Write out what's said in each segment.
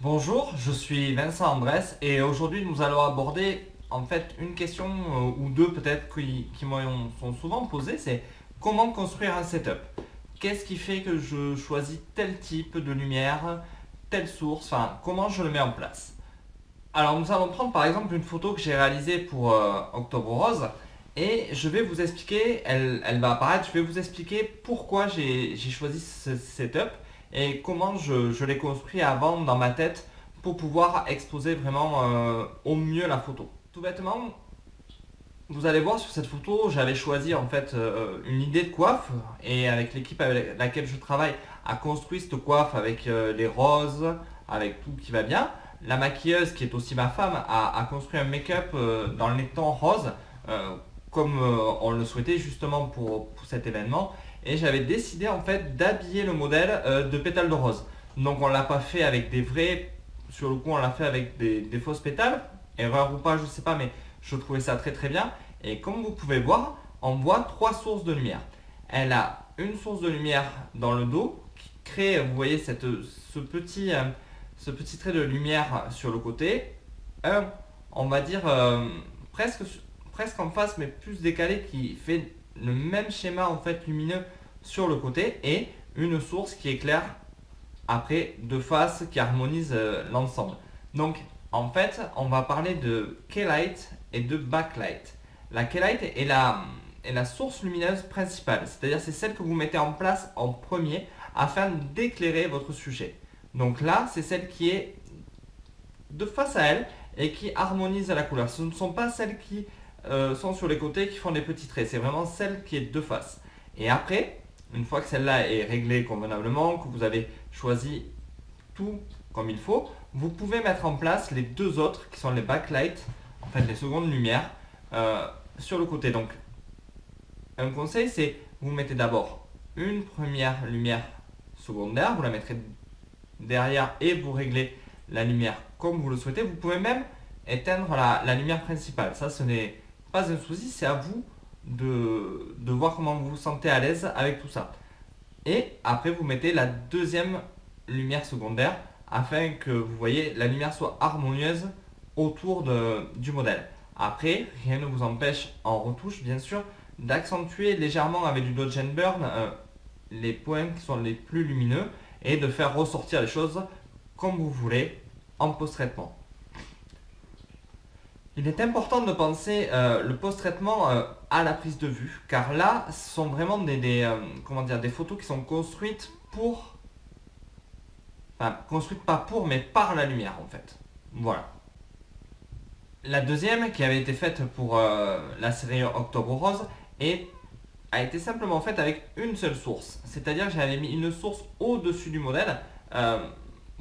Bonjour, je suis Vincent Andrès et aujourd'hui nous allons aborder en fait une question ou deux peut-être qui m'ont sont souvent posées, c'est comment construire un setup. Qu'est-ce qui fait que je choisis tel type de lumière, telle source, enfin comment je le mets en place. Alors nous allons prendre par exemple une photo que j'ai réalisée pour Octobre Rose et je vais vous expliquer, elle va apparaître, je vais vous expliquer pourquoi j'ai choisi ce setup et comment je l'ai construit avant dans ma tête pour pouvoir exposer vraiment au mieux la photo. Tout bêtement, vous allez voir sur cette photo, j'avais choisi en fait une idée de coiffe et avec l'équipe avec laquelle je travaille a construit cette coiffe avec les roses, avec tout qui va bien. La maquilleuse, qui est aussi ma femme, a construit un make-up dans les tons roses, comme on le souhaitait justement pour cet événement. Et j'avais décidé en fait d'habiller le modèle de pétales de rose. Donc on l'a pas fait avec des vrais, sur le coup on l'a fait avec des fausses pétales. Erreur ou pas, je sais pas, mais je trouvais ça très très bien. Et comme vous pouvez voir, on voit trois sources de lumière. Elle a une source de lumière dans le dos qui crée, vous voyez, ce petit trait de lumière sur le côté. On va dire presque, presque en face, mais plus décalé, qui fait le même schéma en fait lumineux sur le côté. Et une source qui éclaire après de face qui harmonise l'ensemble. Donc en fait, on va parler de keylight et de backlight. La keylight est la source lumineuse principale, c'est-à-dire c'est celle que vous mettez en place en premier afin d'éclairer votre sujet. Donc là, c'est celle qui est de face à elle et qui harmonise la couleur. Ce ne sont pas celles qui sont sur les côtés qui font des petits traits, c'est vraiment celle qui est de face. Et après, une fois que celle-là est réglée convenablement, que vous avez choisi tout comme il faut, vous pouvez mettre en place les deux autres qui sont les backlights, en fait les secondes lumières, sur le côté. Donc un conseil, c'est vous mettez d'abord une première lumière secondaire, vous la mettrez derrière et vous réglez la lumière comme vous le souhaitez. Vous pouvez même éteindre la lumière principale. Ça, ce n'est pas un souci, c'est à vous de voir comment vous vous sentez à l'aise avec tout ça. Et après, vous mettez la deuxième lumière secondaire afin que vous voyez la lumière soit harmonieuse autour du modèle. Après, rien ne vous empêche en retouche, bien sûr, d'accentuer légèrement avec du Dodge and Burn les points qui sont les plus lumineux et de faire ressortir les choses comme vous voulez en post-traitement. Il est important de penser le post-traitement à la prise de vue, car là, ce sont vraiment comment dire, des photos qui sont construites pour... Enfin, construites pas pour, mais par la lumière en fait. Voilà. La deuxième, qui avait été faite pour la série Octobre Rose, a été simplement faite avec une seule source. C'est-à-dire que j'avais mis une source au-dessus du modèle.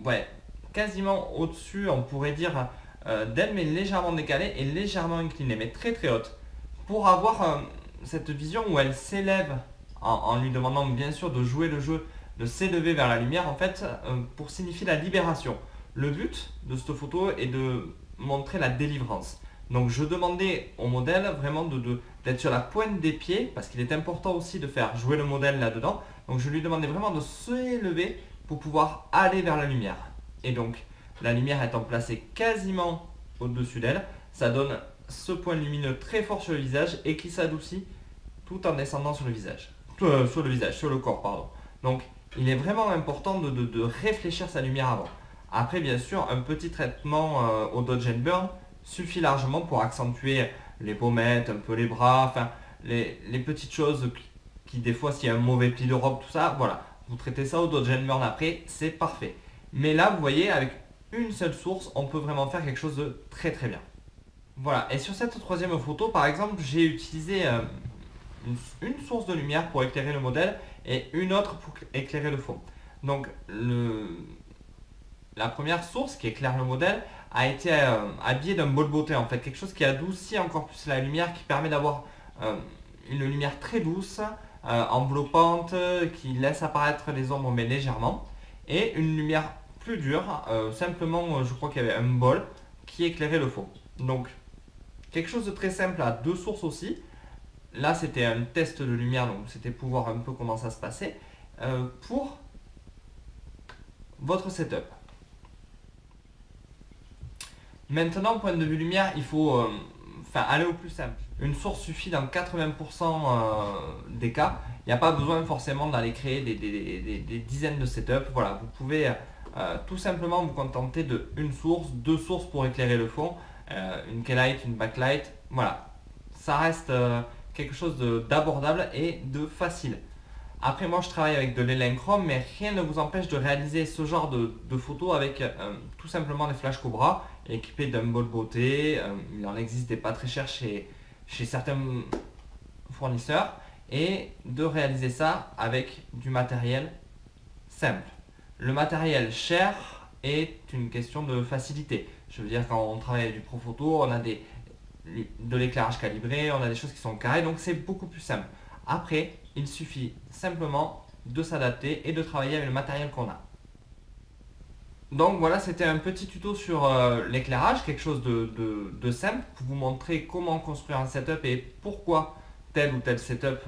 Ouais, quasiment au-dessus, on pourrait dire, d'elle, mais légèrement décalée et légèrement inclinée, mais très très haute. Pour avoir cette vision où elle s'élève, en lui demandant bien sûr de jouer le jeu, de s'élever vers la lumière, en fait, pour signifier la libération. Le but de cette photo est de montrer la délivrance. Donc je demandais au modèle vraiment d'être sur la pointe des pieds, parce qu'il est important aussi de faire jouer le modèle là-dedans. Donc je lui demandais vraiment de s'élever pour pouvoir aller vers la lumière. Et donc la lumière étant placée quasiment au-dessus d'elle, ça donne ce point lumineux très fort sur le visage et qui s'adoucit tout en descendant sur le visage. Sur le corps, pardon. Donc il est vraiment important de réfléchir sa lumière avant. Après, bien sûr, un petit traitement au Dodge and Burn suffit largement pour accentuer les pommettes, un peu les bras, enfin les petites choses qui des fois, s'il y a un mauvais pli de robe, tout ça, voilà. Vous traitez ça au Dodge and Burn après, c'est parfait. Mais là, vous voyez, avec une seule source, on peut vraiment faire quelque chose de très très bien. Voilà, et sur cette troisième photo, par exemple, j'ai utilisé une source de lumière pour éclairer le modèle et une autre pour éclairer le fond. Donc la première source qui éclaire le modèle a été habillée d'un bol beauté en fait, quelque chose qui adoucit encore plus la lumière, qui permet d'avoir une lumière très douce, enveloppante, qui laisse apparaître les ombres mais légèrement, et une lumière plus dure, simplement je crois qu'il y avait un bol qui éclairait le fond. Donc quelque chose de très simple à deux sources aussi. Là c'était un test de lumière, donc c'était pour voir un peu comment ça se passait pour votre setup. Maintenant, point de vue lumière, il faut aller au plus simple. Une source suffit dans 80% des cas. Il n'y a pas besoin forcément d'aller créer des dizaines de setups. Voilà, vous pouvez tout simplement vous contenter de une source, deux sources pour éclairer le fond, une keylight, une backlight. Voilà, ça reste quelque chose d'abordable et de facile. Après, moi je travaille avec de l'élenchrome, mais rien ne vous empêche de réaliser ce genre de photos avec tout simplement des flash Cobra équipés d'un bol beauté. Il en existe des pas très chers chez certains fournisseurs, et de réaliser ça avec du matériel simple. Le matériel cher est une question de facilité. Je veux dire, quand on travaille avec du Profoto, on a de l'éclairage calibré, on a des choses qui sont carrées, donc c'est beaucoup plus simple. Après, il suffit simplement de s'adapter et de travailler avec le matériel qu'on a. Donc voilà, c'était un petit tuto sur l'éclairage, quelque chose de simple pour vous montrer comment construire un setup et pourquoi tel ou tel setup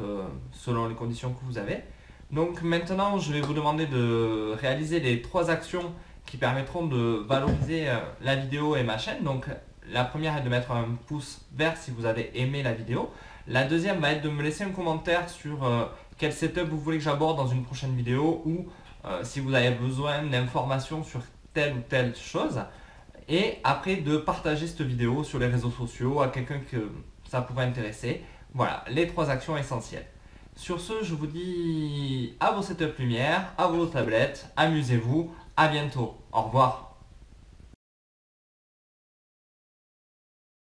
selon les conditions que vous avez. Donc maintenant, je vais vous demander de réaliser les 3 actions qui permettront de valoriser la vidéo et ma chaîne. Donc la première est de mettre un pouce vert si vous avez aimé la vidéo. La deuxième va être de me laisser un commentaire sur quel setup vous voulez que j'aborde dans une prochaine vidéo, ou si vous avez besoin d'informations sur telle ou telle chose. Et après, de partager cette vidéo sur les réseaux sociaux à quelqu'un que ça pourrait intéresser. Voilà, les 3 actions essentielles. Sur ce, je vous dis à vos setups lumière, à vos tablettes, amusez-vous, à bientôt, au revoir.